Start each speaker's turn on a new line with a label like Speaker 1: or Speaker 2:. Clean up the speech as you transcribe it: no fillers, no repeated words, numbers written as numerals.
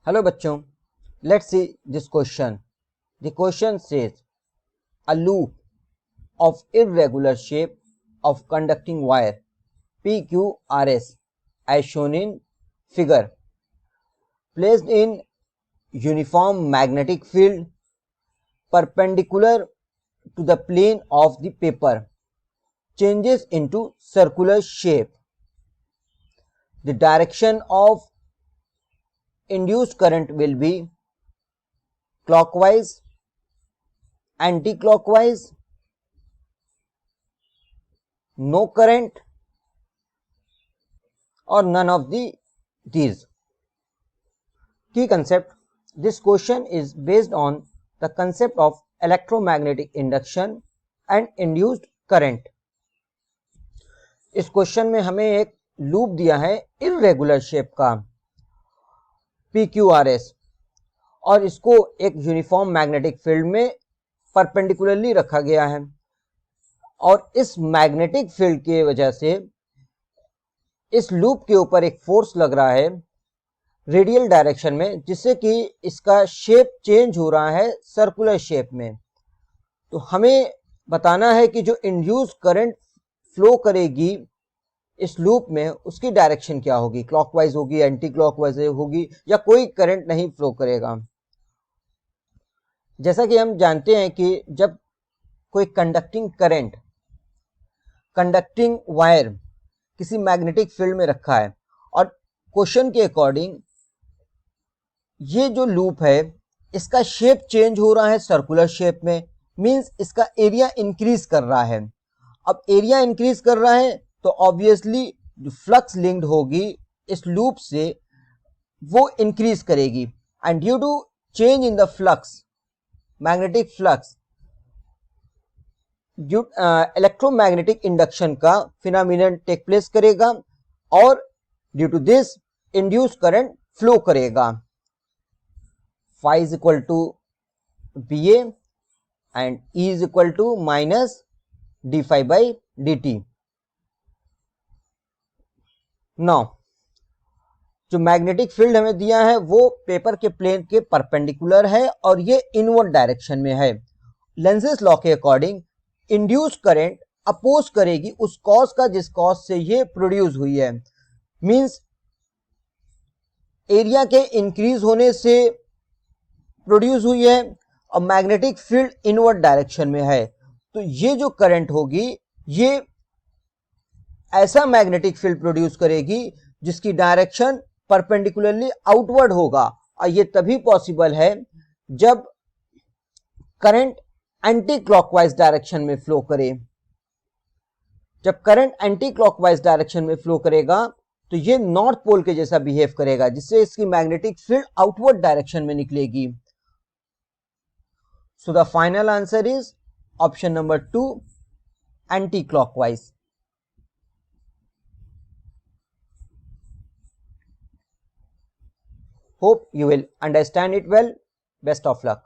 Speaker 1: Hello बच्चों, let's see this question. The question says a loop of irregular shape of conducting wire PQRS as shown in figure placed in uniform magnetic field perpendicular to the plane of the paper changes into circular shape. The direction of induced current will be clockwise, anti-clockwise, no current, or none of these. Key concept: this question is based on the concept of electromagnetic induction and induced current. इस question में हमें एक loop दिया है irregular shape का PQRS और इसको एक यूनिफॉर्म मैग्नेटिक फील्ड में परपेंडिकुलरली रखा गया है और इस मैग्नेटिक फील्ड की वजह से इस लूप के ऊपर एक फोर्स लग रहा है रेडियल डायरेक्शन में, जिससे कि इसका शेप चेंज हो रहा है सर्कुलर शेप में. तो हमें बताना है कि जो इंड्यूस करंट फ्लो करेगी इस लूप में उसकी डायरेक्शन क्या होगी, क्लॉकवाइज होगी, एंटी क्लॉकवाइज होगी या कोई करंट नहीं फ्लो करेगा. जैसा कि हम जानते हैं कि जब कोई कंडक्टिंग करंट कंडक्टिंग वायर किसी मैग्नेटिक फील्ड में रखा है और क्वेश्चन के अकॉर्डिंग ये जो लूप है इसका शेप चेंज हो रहा है सर्कुलर शेप में, मींस इसका एरिया इंक्रीज कर रहा है. अब एरिया इंक्रीज कर रहा है तो ऑब्वियसली जो फ्लक्स लिंक्ड होगी इस लूप से वो इंक्रीज करेगी and due to change in the flux magnetic flux electromagnetic induction का फिनोमिनन टेक प्लेस करेगा और due to this induce current flow करेगा. phi is equal to BA and E is equal to minus d phi by dt. Now जो magnetic field हमें दिया है वो paper के प्लेन के परपेंडिकुलर है और ये इनवर्ड डायरेक्शन में है. लेंजेस लॉ के अकॉर्डिंग इंड्यूस करंट अपोज करेगी उस कॉज का जिस कॉज से ये प्रोड्यूस हुई है, मींस एरिया के इंक्रीज होने से प्रोड्यूस हुई है और मैग्नेटिक फील्ड इनवर्ड डायरेक्शन में है. तो ये जो करंट होगी ये ऐसा मैग्नेटिक फील्ड प्रोड्यूस करेगी जिसकी डायरेक्शन परपेंडिकुलरली आउटवर्ड होगा और ये तभी पॉसिबल है जब करंट एंटी क्लॉकवाइज डायरेक्शन में फ्लो करे. जब करंट एंटी क्लॉकवाइज डायरेक्शन में फ्लो करेगा तो ये नॉर्थ पोल के जैसा बिहेव करेगा जिससे इसकी मैग्नेटिक फील्ड आउटवर्ड डायरेक्शन में निकलेगी. So the final answer is option number 2, anti-clockwise. Hope you will understand it well. Best of luck.